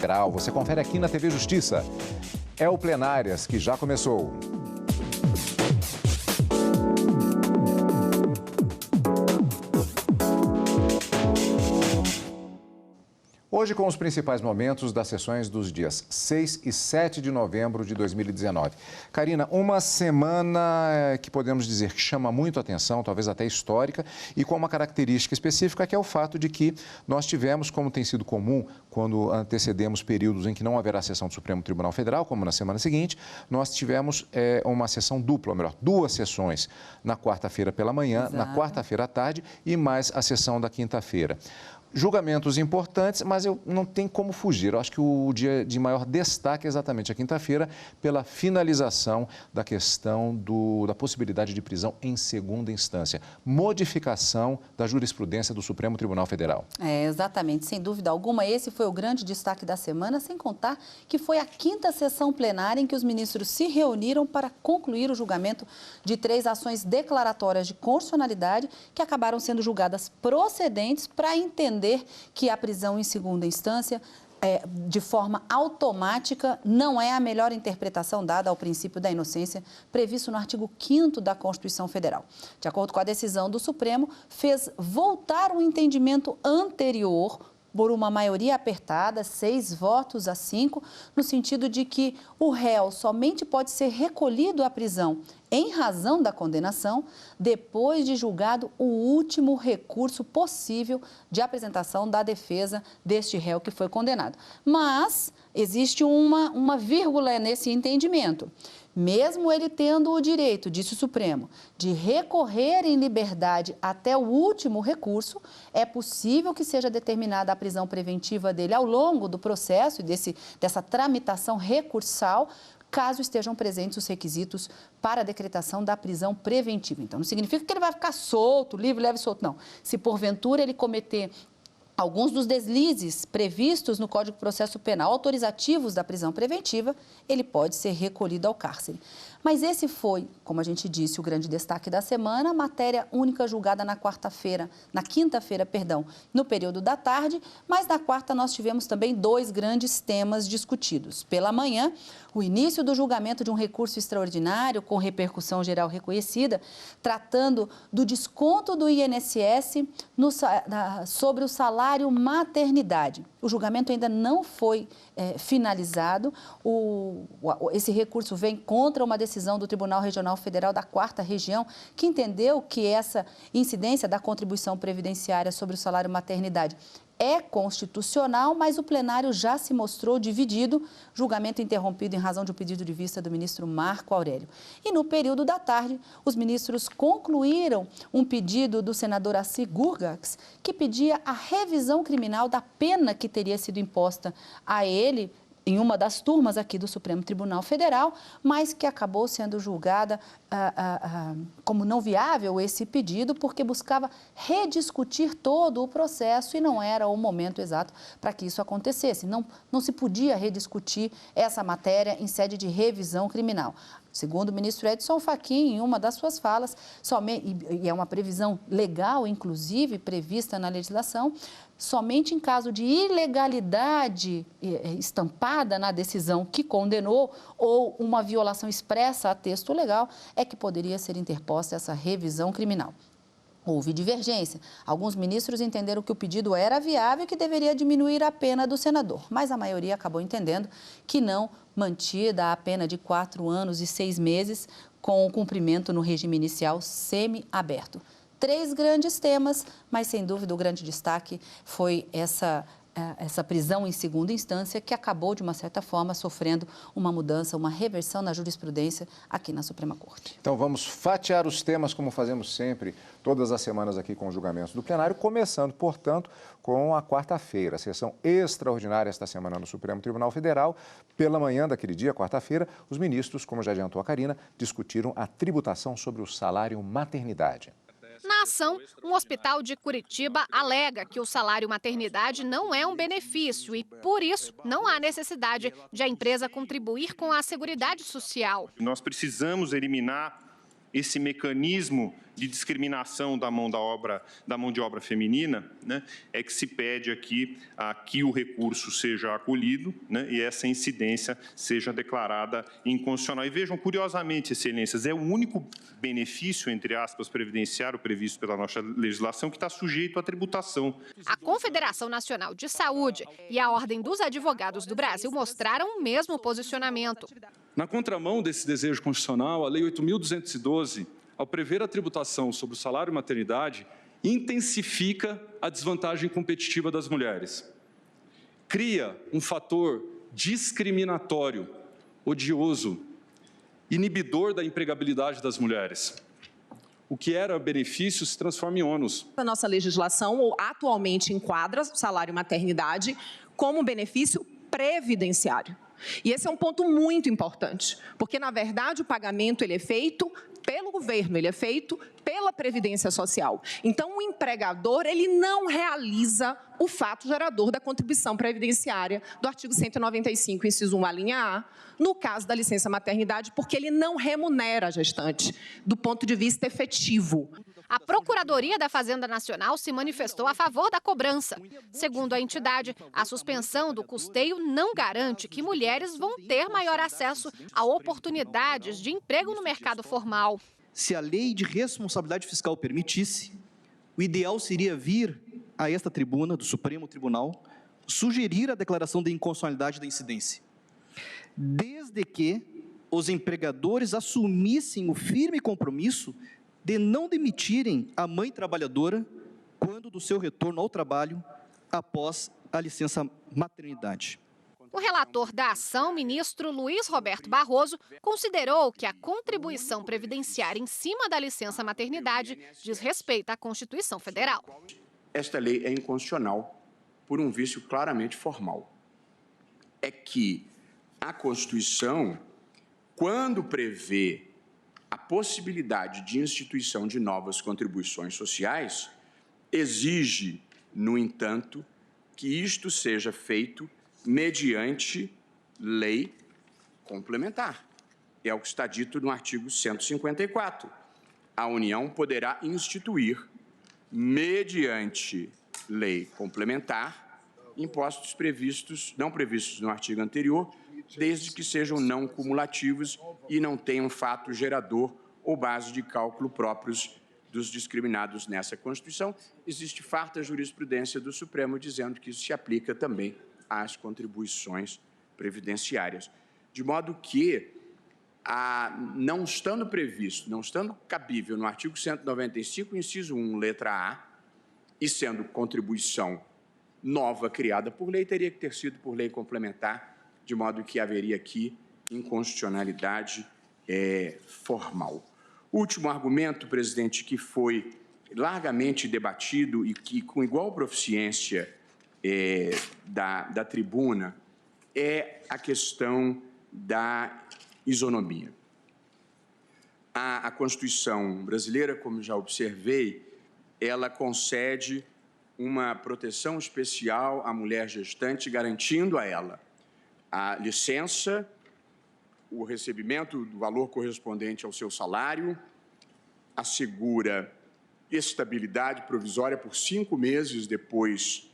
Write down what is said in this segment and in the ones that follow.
Federal. Você confere aqui na TV Justiça. É o Plenárias que já começou. Hoje com os principais momentos das sessões dos dias 6 e 7 de novembro de 2019. Karina, uma semana que podemos dizer que chama muito a atenção, talvez até histórica, e com uma característica específica que é o fato de que nós tivemos, como tem sido comum, quando antecedemos períodos em que não haverá sessão do Supremo Tribunal Federal, como na semana seguinte, nós tivemos uma sessão dupla, ou melhor, duas sessões, na quarta-feira pela manhã, Exato. Na quarta-feira à tarde e mais a sessão da quinta-feira. Julgamentos importantes, mas eu não tenho como fugir. Eu acho que o dia de maior destaque é exatamente a quinta-feira, pela finalização da questão da possibilidade de prisão em segunda instância. Modificação da jurisprudência do Supremo Tribunal Federal. Exatamente, sem dúvida alguma. Esse foi o grande destaque da semana, sem contar que foi a quinta sessão plenária em que os ministros se reuniram para concluir o julgamento de 3 ações declaratórias de constitucionalidade que acabaram sendo julgadas procedentes para entender que a prisão em segunda instância, de forma automática, não é a melhor interpretação dada ao princípio da inocência previsto no artigo 5º da Constituição Federal. De acordo com a decisão do Supremo, fez voltar um entendimento anterior por uma maioria apertada, 6 votos a 5, no sentido de que o réu somente pode ser recolhido à prisão em razão da condenação, depois de julgado o último recurso possível de apresentação da defesa deste réu que foi condenado. Mas existe uma vírgula nesse entendimento. Mesmo ele tendo o direito, disse o Supremo, de recorrer em liberdade até o último recurso, é possível que seja determinada a prisão preventiva dele ao longo do processo e dessa tramitação recursal, caso estejam presentes os requisitos para a decretação da prisão preventiva. Então, não significa que ele vai ficar solto, livre, leve e solto, não. Se porventura ele cometer alguns dos deslizes previstos no Código de Processo Penal autorizativos da prisão preventiva, ele pode ser recolhido ao cárcere. Mas esse foi, como a gente disse, o grande destaque da semana, a matéria única julgada na quinta-feira, no período da tarde, mas na quarta nós tivemos também 2 grandes temas discutidos. Pela manhã, o início do julgamento de um recurso extraordinário com repercussão geral reconhecida, tratando do desconto do INSS sobre o salário maternidade. O julgamento ainda não foi finalizado. Esse recurso vem contra uma decisão do Tribunal Regional Federal da 4ª Região, que entendeu que essa incidência da contribuição previdenciária sobre o salário maternidade é constitucional, mas o plenário já se mostrou dividido, julgamento interrompido em razão de um pedido de vista do ministro Marco Aurélio. E no período da tarde, os ministros concluíram um pedido do senador Assi Gurgax, que pedia a revisão criminal da pena que teria sido imposta a ele em uma das turmas aqui do Supremo Tribunal Federal, mas que acabou sendo julgada como não viável esse pedido, porque buscava rediscutir todo o processo e não era o momento exato para que isso acontecesse. Não se podia rediscutir essa matéria em sede de revisão criminal. Segundo o ministro Edson Fachin, em uma das suas falas, e é uma previsão legal, inclusive, prevista na legislação, somente em caso de ilegalidade estampada na decisão que condenou ou uma violação expressa a texto legal, é que poderia ser interposta essa revisão criminal. Houve divergência. Alguns ministros entenderam que o pedido era viável e que deveria diminuir a pena do senador, mas a maioria acabou entendendo que não, mantida a pena de 4 anos e 6 meses, com o cumprimento no regime inicial semi-aberto. 3 grandes temas, mas sem dúvida o grande destaque foi essa prisão em segunda instância, que acabou, de uma certa forma, sofrendo uma mudança, uma reversão na jurisprudência aqui na Suprema Corte. Então vamos fatiar os temas, como fazemos sempre, todas as semanas aqui com os julgamentos do plenário, começando, portanto, com a quarta-feira, a sessão extraordinária esta semana no Supremo Tribunal Federal. Pela manhã daquele dia, quarta-feira, os ministros, como já adiantou a Karina, discutiram a tributação sobre o salário maternidade. Na ação, um hospital de Curitiba alega que o salário maternidade não é um benefício e, por isso, não há necessidade de a empresa contribuir com a Seguridade Social. Nós precisamos eliminar esse mecanismo de discriminação da mão de obra feminina, né, é que se pede aqui que o recurso seja acolhido, né, e essa incidência seja declarada inconstitucional. E vejam, curiosamente, excelências, é o único benefício, entre aspas, previdenciário previsto pela nossa legislação que está sujeito à tributação. A Confederação Nacional de Saúde e a Ordem dos Advogados do Brasil mostraram o mesmo posicionamento. Na contramão desse desejo constitucional, a Lei 8.212, ao prever a tributação sobre o salário e maternidade, intensifica a desvantagem competitiva das mulheres. Cria um fator discriminatório, odioso, inibidor da empregabilidade das mulheres. O que era benefício se transforma em ônus. A nossa legislação atualmente enquadra o salário e maternidade como benefício previdenciário. E esse é um ponto muito importante, porque, na verdade, o pagamento ele é feito pelo governo, ele é feito pela Previdência Social. Então, o empregador ele não realiza o fato gerador da contribuição previdenciária do artigo 195, inciso 1, a linha A, no caso da licença maternidade, porque ele não remunera a gestante, do ponto de vista efetivo. A Procuradoria da Fazenda Nacional se manifestou a favor da cobrança. Segundo a entidade, a suspensão do custeio não garante que mulheres vão ter maior acesso a oportunidades de emprego no mercado formal. Se a lei de responsabilidade fiscal permitisse, o ideal seria vir a esta tribuna do Supremo Tribunal sugerir a declaração de inconstitucionalidade da incidência, desde que os empregadores assumissem o firme compromisso de não demitirem a mãe trabalhadora quando do seu retorno ao trabalho após a licença maternidade. O relator da ação, ministro Luiz Roberto Barroso, considerou que a contribuição previdenciária em cima da licença maternidade diz respeito à Constituição Federal. Esta lei é inconstitucional por um vício claramente formal. É que a Constituição, quando prevê a possibilidade de instituição de novas contribuições sociais, exige, no entanto, que isto seja feito mediante lei complementar. É o que está dito no artigo 154. A União poderá instituir, mediante lei complementar, impostos não previstos no artigo anterior, desde que sejam não cumulativos e não tenham fato gerador ou base de cálculo próprios dos discriminados nessa Constituição. Existe farta jurisprudência do Supremo dizendo que isso se aplica também às contribuições previdenciárias. De modo que, não estando previsto, não estando cabível no artigo 195, inciso 1, letra A, e sendo contribuição nova criada por lei, teria que ter sido por lei complementar, de modo que haveria aqui inconstitucionalidade formal. O último argumento, presidente, que foi largamente debatido e que, com igual proficiência da tribuna, é a questão da isonomia. A Constituição brasileira, como já observei, ela concede uma proteção especial à mulher gestante, garantindo a ela a licença, o recebimento do valor correspondente ao seu salário, assegura estabilidade provisória por 5 meses depois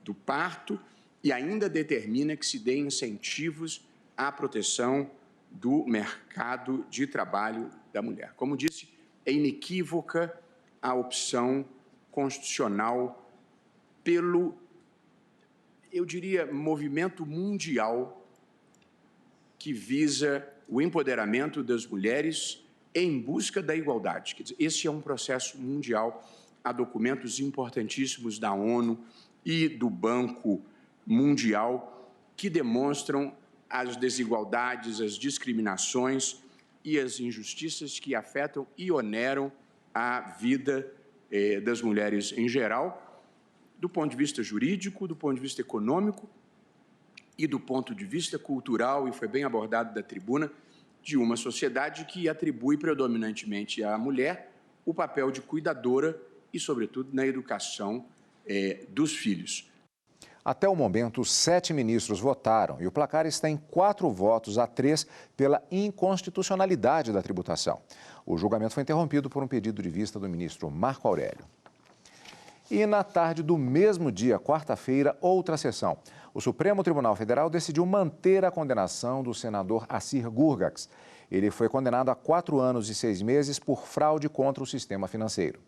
do parto e ainda determina que se dê incentivos à proteção do mercado de trabalho da mulher. Como disse, é inequívoca a opção constitucional pelo, eu diria, movimento mundial que visa o empoderamento das mulheres em busca da igualdade. Quer dizer, esse é um processo mundial. Há documentos importantíssimos da ONU e do Banco Mundial que demonstram as desigualdades, as discriminações e as injustiças que afetam e oneram a vida das mulheres em geral, do ponto de vista jurídico, do ponto de vista econômico e do ponto de vista cultural, e foi bem abordado da tribuna, de uma sociedade que atribui predominantemente à mulher o papel de cuidadora e, sobretudo, na educação dos filhos. Até o momento, 7 ministros votaram e o placar está em 4 votos a 3 pela inconstitucionalidade da tributação. O julgamento foi interrompido por um pedido de vista do ministro Marco Aurélio. E na tarde do mesmo dia, quarta-feira, outra sessão. O Supremo Tribunal Federal decidiu manter a condenação do senador Assir Gurgax. Ele foi condenado a 4 anos e 6 meses por fraude contra o sistema financeiro.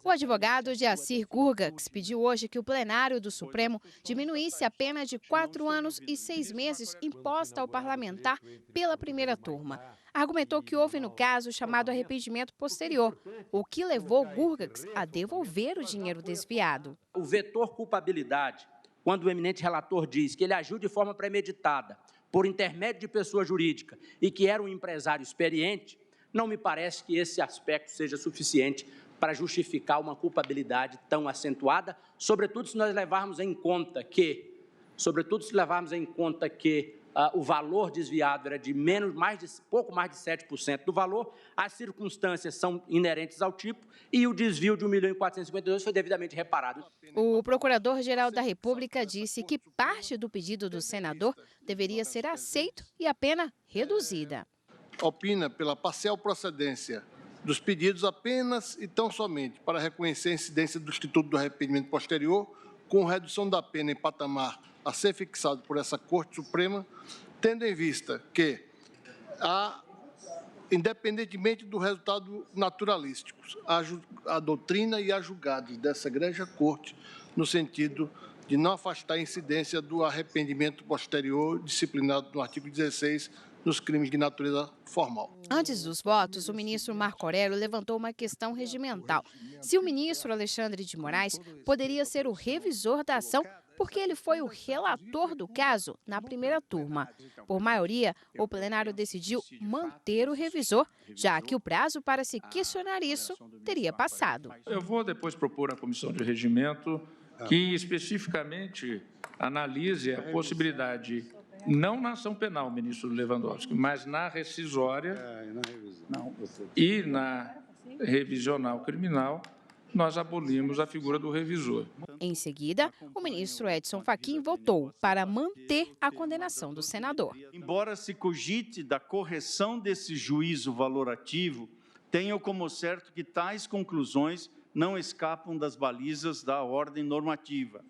O advogado de Assir Gurgax pediu hoje que o plenário do Supremo diminuísse a pena de 4 anos e 6 meses imposta ao parlamentar pela primeira turma. Argumentou que houve, no caso, chamado arrependimento posterior, o que levou Gurgax a devolver o dinheiro desviado. O vetor culpabilidade, quando o eminente relator diz que ele agiu de forma premeditada, por intermédio de pessoa jurídica e que era um empresário experiente, não me parece que esse aspecto seja suficiente para justificar uma culpabilidade tão acentuada, sobretudo se nós levarmos em conta que, o valor desviado era de pouco mais de 7% do valor, as circunstâncias são inerentes ao tipo e o desvio de R$ 1.452.000 foi devidamente reparado. O Procurador-Geral da República disse que parte do pedido do senador deveria ser aceito e a pena reduzida. Opina pela parcial procedência dos pedidos apenas e tão somente para reconhecer a incidência do Instituto do Arrependimento Posterior, com redução da pena em patamar a ser fixado por essa Corte Suprema, tendo em vista que, independentemente do resultado naturalístico, a doutrina e a julgados dessa grande Corte, no sentido de não afastar a incidência do arrependimento posterior disciplinado no artigo 16 nos crimes de natureza formal. Antes dos votos, o ministro Marco Aurélio levantou uma questão regimental. Se o ministro Alexandre de Moraes poderia ser o revisor da ação, porque ele foi o relator do caso na primeira turma. Por maioria, o plenário decidiu manter o revisor, já que o prazo para se questionar isso teria passado. Eu vou depois propor à Comissão de Regimento que especificamente analise a possibilidade, não na ação penal, ministro Lewandowski, mas na rescisória e na revisional criminal, nós abolimos a figura do revisor. Em seguida, o ministro Edson Fachin votou para manter a condenação do senador. Embora se cogite da correção desse juízo valorativo, tenho como certo que tais conclusões não escapam das balizas da ordem normativa.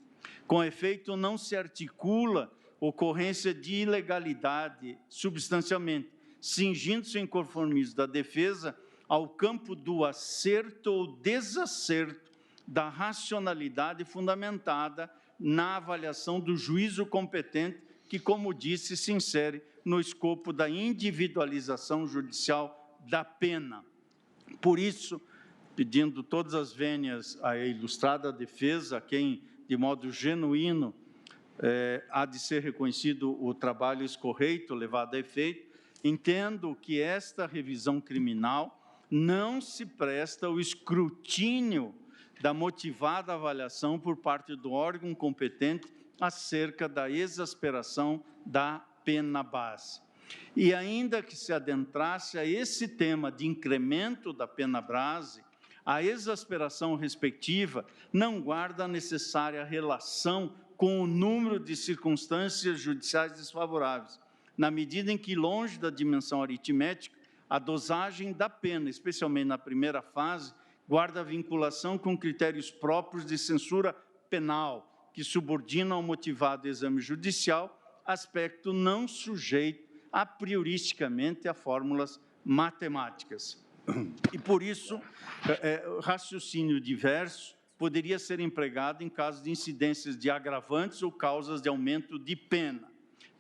Com efeito, não se articula ocorrência de ilegalidade substancialmente, cingindo-se em conformismo da defesa ao campo do acerto ou desacerto da racionalidade fundamentada na avaliação do juízo competente, que, como disse, se insere no escopo da individualização judicial da pena. Por isso, pedindo todas as vênias à ilustrada defesa, a quem, de modo genuíno, há de ser reconhecido o trabalho escorreito levado a efeito, entendo que esta revisão criminal não se presta ao escrutínio da motivada avaliação por parte do órgão competente acerca da exasperação da pena base. E ainda que se adentrasse a esse tema de incremento da pena base, a exasperação respectiva não guarda a necessária relação com o número de circunstâncias judiciais desfavoráveis, na medida em que, longe da dimensão aritmética, a dosagem da pena, especialmente na primeira fase, guarda vinculação com critérios próprios de censura penal, que subordinam ao motivado exame judicial, aspecto não sujeito a prioristicamente a fórmulas matemáticas. E, por isso, raciocínio diverso poderia ser empregado em caso de incidências de agravantes ou causas de aumento de pena.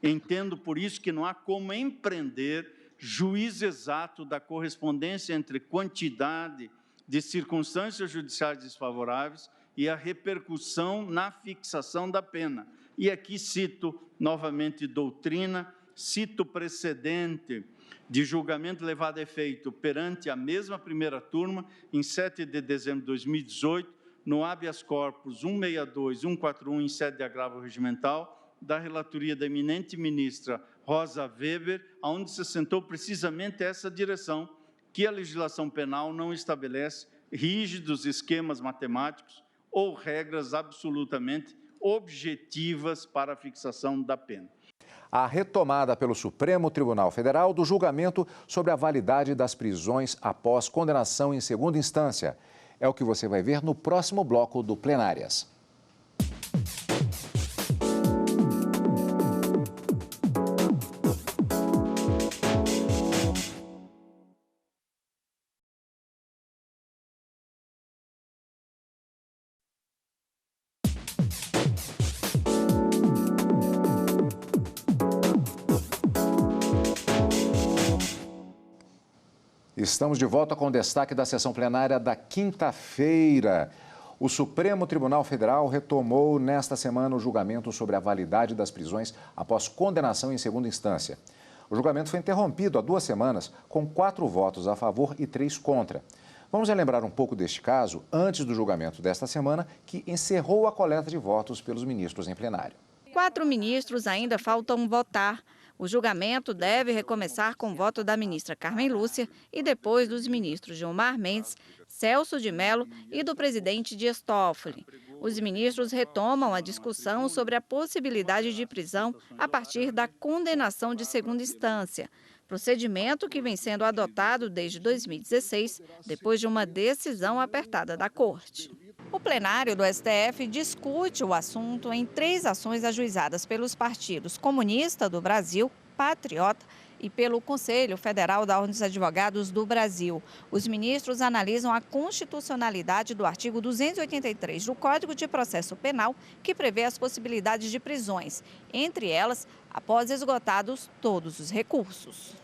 Entendo, por isso, que não há como empreender juízo exato da correspondência entre quantidade de circunstâncias judiciais desfavoráveis e a repercussão na fixação da pena. E aqui cito novamente doutrina, cito precedente de julgamento levado a efeito perante a mesma primeira turma, em 7 de dezembro de 2018, no habeas corpus 162-141, em sede de agravo regimental, da relatoria da eminente ministra Rosa Weber, onde se assentou precisamente essa direção, que a legislação penal não estabelece rígidos esquemas matemáticos ou regras absolutamente objetivas para a fixação da pena. A retomada pelo Supremo Tribunal Federal do julgamento sobre a validade das prisões após condenação em segunda instância. É o que você vai ver no próximo bloco do Plenárias. Estamos de volta com o destaque da sessão plenária da quinta-feira. O Supremo Tribunal Federal retomou nesta semana o julgamento sobre a validade das prisões após condenação em segunda instância. O julgamento foi interrompido há 2 semanas, com 4 votos a favor e 3 contra. Vamos relembrar um pouco deste caso antes do julgamento desta semana, que encerrou a coleta de votos pelos ministros em plenário. 4 ministros ainda faltam votar. O julgamento deve recomeçar com o voto da ministra Carmen Lúcia e depois dos ministros Gilmar Mendes, Celso de Mello e do presidente Dias Toffoli. Os ministros retomam a discussão sobre a possibilidade de prisão a partir da condenação de segunda instância, procedimento que vem sendo adotado desde 2016, depois de uma decisão apertada da Corte. O plenário do STF discute o assunto em 3 ações ajuizadas pelos partidos Comunista do Brasil, Patriota e pelo Conselho Federal da Ordem dos Advogados do Brasil. Os ministros analisam a constitucionalidade do artigo 283 do Código de Processo Penal, que prevê as possibilidades de prisões, entre elas, após esgotados todos os recursos.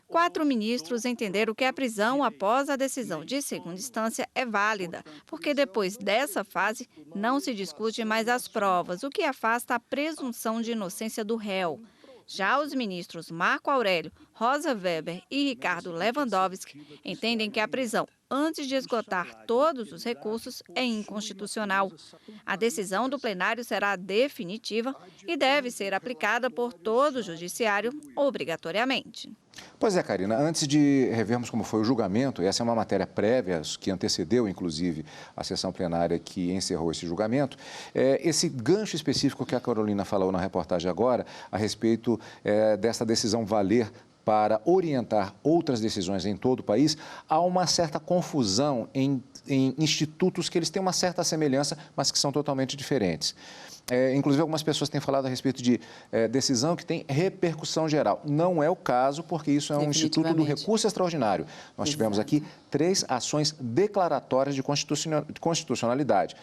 4 ministros entenderam que a prisão após a decisão de segunda instância é válida, porque depois dessa fase não se discute mais as provas, o que afasta a presunção de inocência do réu. Já os ministros Marco Aurélio, Rosa Weber e Ricardo Lewandowski entendem que a prisão antes de esgotar todos os recursos é inconstitucional. A decisão do plenário será definitiva e deve ser aplicada por todo o judiciário obrigatoriamente. Pois é, Karina, antes de revermos como foi o julgamento, essa é uma matéria prévia que antecedeu, inclusive, a sessão plenária que encerrou esse julgamento. Esse gancho específico que a Carolina falou na reportagem agora, a respeito dessa decisão valer para orientar outras decisões em todo o país, há uma certa confusão em institutos que eles têm uma certa semelhança, mas que são totalmente diferentes. Inclusive, algumas pessoas têm falado a respeito de decisão que tem repercussão geral. Não é o caso, porque isso é um instituto do recurso extraordinário. Nós tivemos aqui 3 ações declaratórias de constitucionalidade.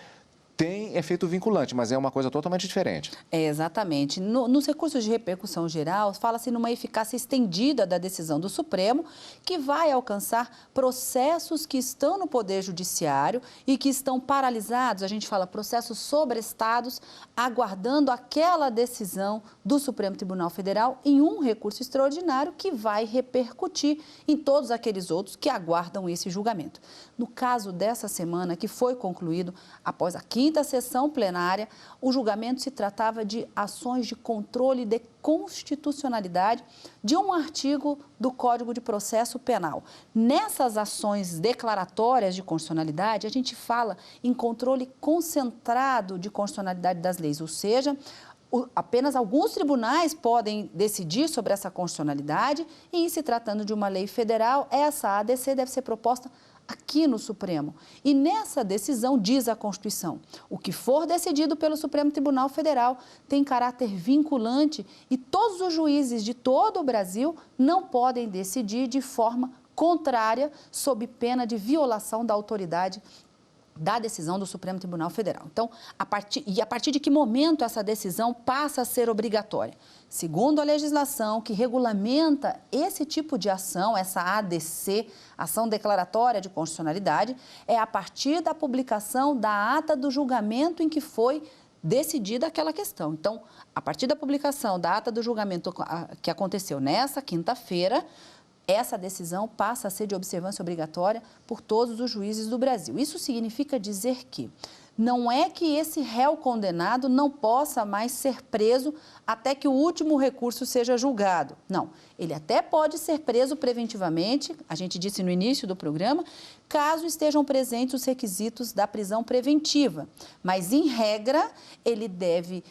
Tem efeito vinculante, mas é uma coisa totalmente diferente. Exatamente. Nos recursos de repercussão geral, fala-se numa eficácia estendida da decisão do Supremo, que vai alcançar processos que estão no Poder Judiciário e que estão paralisados, a gente fala processos sobrestados, aguardando aquela decisão do Supremo Tribunal Federal em um recurso extraordinário que vai repercutir em todos aqueles outros que aguardam esse julgamento. No caso dessa semana, que foi concluído após a quinta sessão plenária, o julgamento se tratava de ações de controle de constitucionalidade de um artigo do Código de Processo Penal. Nessas ações declaratórias de constitucionalidade, a gente fala em controle concentrado de constitucionalidade das leis, ou seja, apenas alguns tribunais podem decidir sobre essa constitucionalidade e, em se tratando de uma lei federal, essa ADC deve ser proposta aqui no Supremo. E nessa decisão, diz a Constituição, o que for decidido pelo Supremo Tribunal Federal tem caráter vinculante e todos os juízes de todo o Brasil não podem decidir de forma contrária, sob pena de violação da autoridade da decisão do Supremo Tribunal Federal. Então, a partir de que momento essa decisão passa a ser obrigatória? Segundo a legislação que regulamenta esse tipo de ação, essa ADC, Ação Declaratória de Constitucionalidade, é a partir da publicação da ata do julgamento em que foi decidida aquela questão. Então, a partir da publicação da ata do julgamento que aconteceu nessa quinta-feira, essa decisão passa a ser de observância obrigatória por todos os juízes do Brasil. Isso significa dizer que não é que esse réu condenado não possa mais ser preso até que o último recurso seja julgado. Não, ele até pode ser preso preventivamente, a gente disse no início do programa, caso estejam presentes os requisitos da prisão preventiva. Mas, em regra, ele deve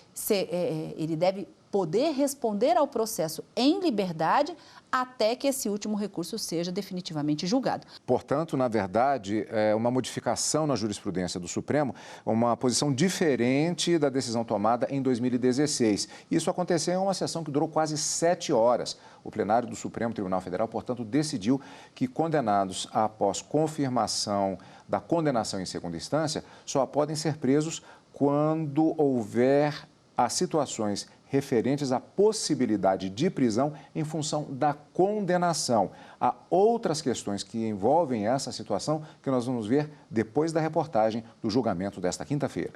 poder responder ao processo em liberdade até que esse último recurso seja definitivamente julgado. Portanto, na verdade, é uma modificação na jurisprudência do Supremo, uma posição diferente da decisão tomada em 2016. Isso aconteceu em uma sessão que durou quase 7 horas. O plenário do Supremo Tribunal Federal, portanto, decidiu que condenados após confirmação da condenação em segunda instância só podem ser presos quando houver as situações referentes à possibilidade de prisão em função da condenação. Há outras questões que envolvem essa situação que nós vamos ver depois da reportagem do julgamento desta quinta-feira.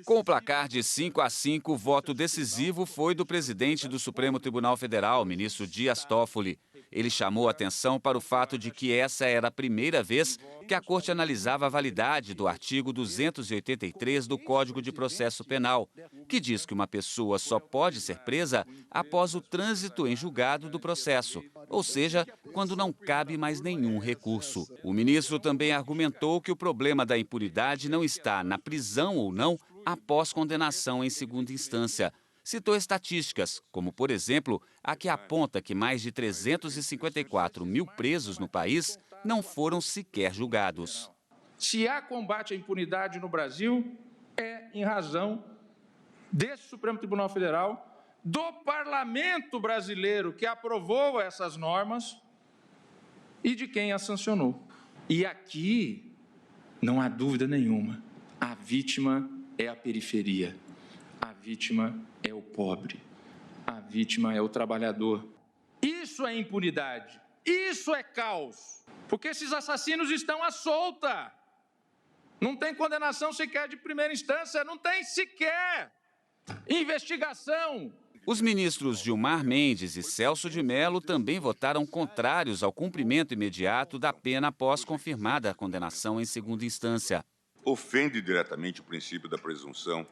Com o placar de 5-5, o voto decisivo foi do presidente do Supremo Tribunal Federal, ministro Dias Toffoli. Ele chamou atenção para o fato de que essa era a primeira vez que a Corte analisava a validade do artigo 283 do Código de Processo Penal, que diz que uma pessoa só pode ser presa após o trânsito em julgado do processo, ou seja, quando não cabe mais nenhum recurso. O ministro também argumentou que o problema da impunidade não está na prisão ou não após condenação em segunda instância. Citou estatísticas, como, por exemplo, a que aponta que mais de 354 mil presos no país não foram sequer julgados. Se há combate à impunidade no Brasil, é em razão desse Supremo Tribunal Federal, do parlamento brasileiro que aprovou essas normas e de quem as sancionou. E aqui, não há dúvida nenhuma, a vítima é a periferia. A vítima é o pobre, a vítima é o trabalhador. Isso é impunidade, isso é caos, porque esses assassinos estão à solta. Não tem condenação sequer de primeira instância, não tem sequer investigação. Os ministros Gilmar Mendes e Celso de Mello também votaram contrários ao cumprimento imediato da pena após confirmada a condenação em segunda instância. Ofende diretamente o princípio da presunção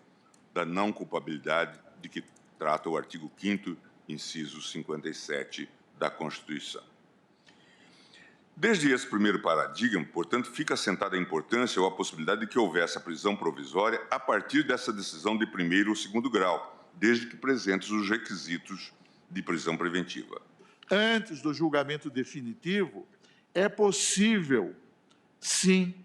da não culpabilidade de que trata o artigo 5º, inciso 57 da Constituição. Desde esse primeiro paradigma, portanto, fica assentada a importância ou a possibilidade de que houvesse a prisão provisória a partir dessa decisão de primeiro ou segundo grau, desde que presentes os requisitos de prisão preventiva. Antes do julgamento definitivo, é possível, sim,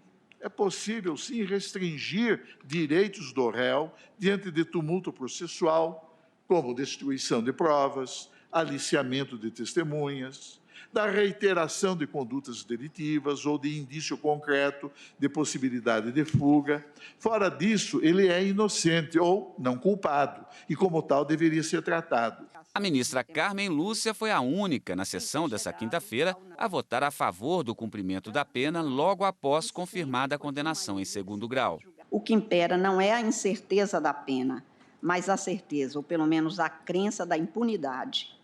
restringir direitos do réu diante de tumulto processual, como destruição de provas, aliciamento de testemunhas, da reiteração de condutas delitivas ou de indício concreto de possibilidade de fuga. Fora disso, ele é inocente ou não culpado e, como tal, deveria ser tratado. A ministra Carmen Lúcia foi a única, na sessão dessa quinta-feira, a votar a favor do cumprimento da pena logo após confirmada a condenação em segundo grau. O que impera não é a incerteza da pena, mas a certeza, ou pelo menos a crença da impunidade.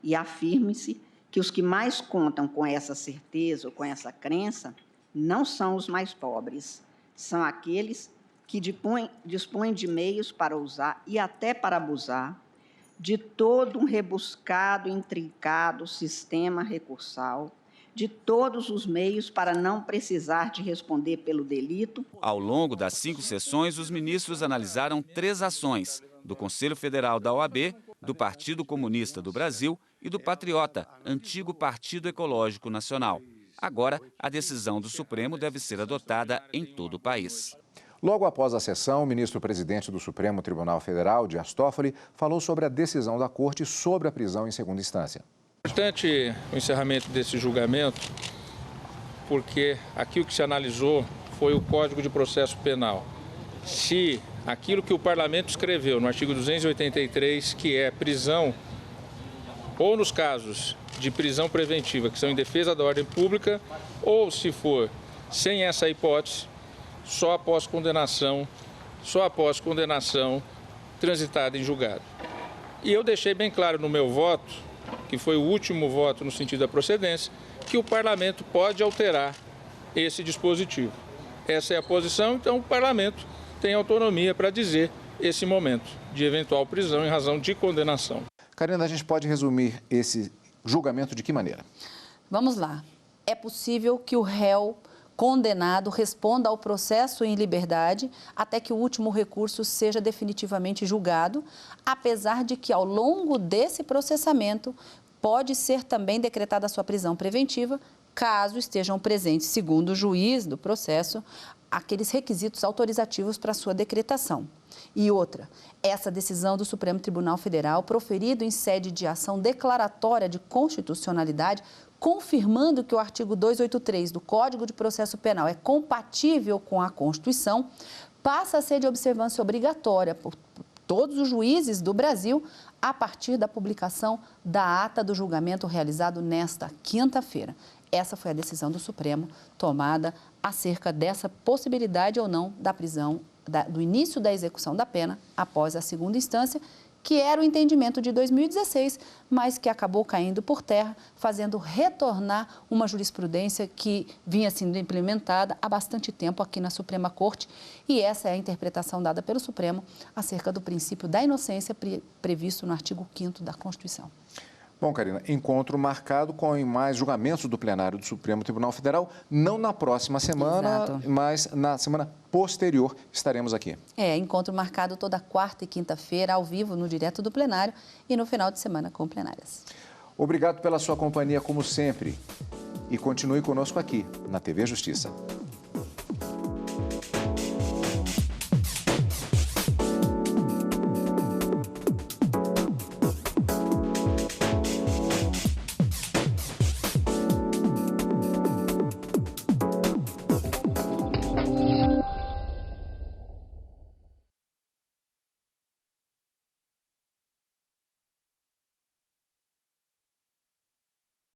E afirme-se que os que mais contam com essa certeza ou com essa crença não são os mais pobres, são aqueles que dispõem de meios para usar e até para abusar de todo um rebuscado, intrincado sistema recursal, de todos os meios para não precisar de responder pelo delito. Ao longo das 5 sessões, os ministros analisaram 3 ações, do Conselho Federal da OAB, do Partido Comunista do Brasil e do Patriota, antigo Partido Ecológico Nacional. Agora, a decisão do Supremo deve ser adotada em todo o país. Logo após a sessão, o ministro-presidente do Supremo Tribunal Federal, Dias Toffoli, falou sobre a decisão da Corte sobre a prisão em segunda instância. É importante o encerramento desse julgamento, porque aqui o que se analisou foi o Código de Processo Penal. Se aquilo que o Parlamento escreveu no artigo 283, que é prisão, ou nos casos de prisão preventiva, que são em defesa da ordem pública, ou se for sem essa hipótese, só após condenação transitada em julgado. E eu deixei bem claro no meu voto, que foi o último voto no sentido da procedência, que o Parlamento pode alterar esse dispositivo. Essa é a posição, então o Parlamento tem autonomia para dizer esse momento de eventual prisão em razão de condenação. Karina, a gente pode resumir esse julgamento de que maneira? Vamos lá. É possível que o réu condenado responda ao processo em liberdade até que o último recurso seja definitivamente julgado, apesar de que, ao longo desse processamento, pode ser também decretada a sua prisão preventiva, caso estejam presentes, segundo o juiz do processo, aqueles requisitos autorizativos para sua decretação. E outra, essa decisão do Supremo Tribunal Federal, proferida em sede de ação declaratória de constitucionalidade, confirmando que o artigo 283 do Código de Processo Penal é compatível com a Constituição, passa a ser de observância obrigatória por todos os juízes do Brasil a partir da publicação da ata do julgamento realizado nesta quinta-feira. Essa foi a decisão do Supremo tomada acerca dessa possibilidade ou não da prisão, do início da execução da pena após a segunda instância, que era o entendimento de 2016, mas que acabou caindo por terra, fazendo retornar uma jurisprudência que vinha sendo implementada há bastante tempo aqui na Suprema Corte. E essa é a interpretação dada pelo Supremo acerca do princípio da inocência previsto no artigo 5º da Constituição. Bom, Karina, encontro marcado com mais julgamentos do plenário do Supremo Tribunal Federal, não na próxima semana, Exato. mas na semana posterior estaremos aqui. Encontro marcado toda quarta e quinta-feira, ao vivo, no Direto do Plenário, e no final de semana com plenárias. Obrigado pela sua companhia, como sempre. E continue conosco aqui, na TV Justiça.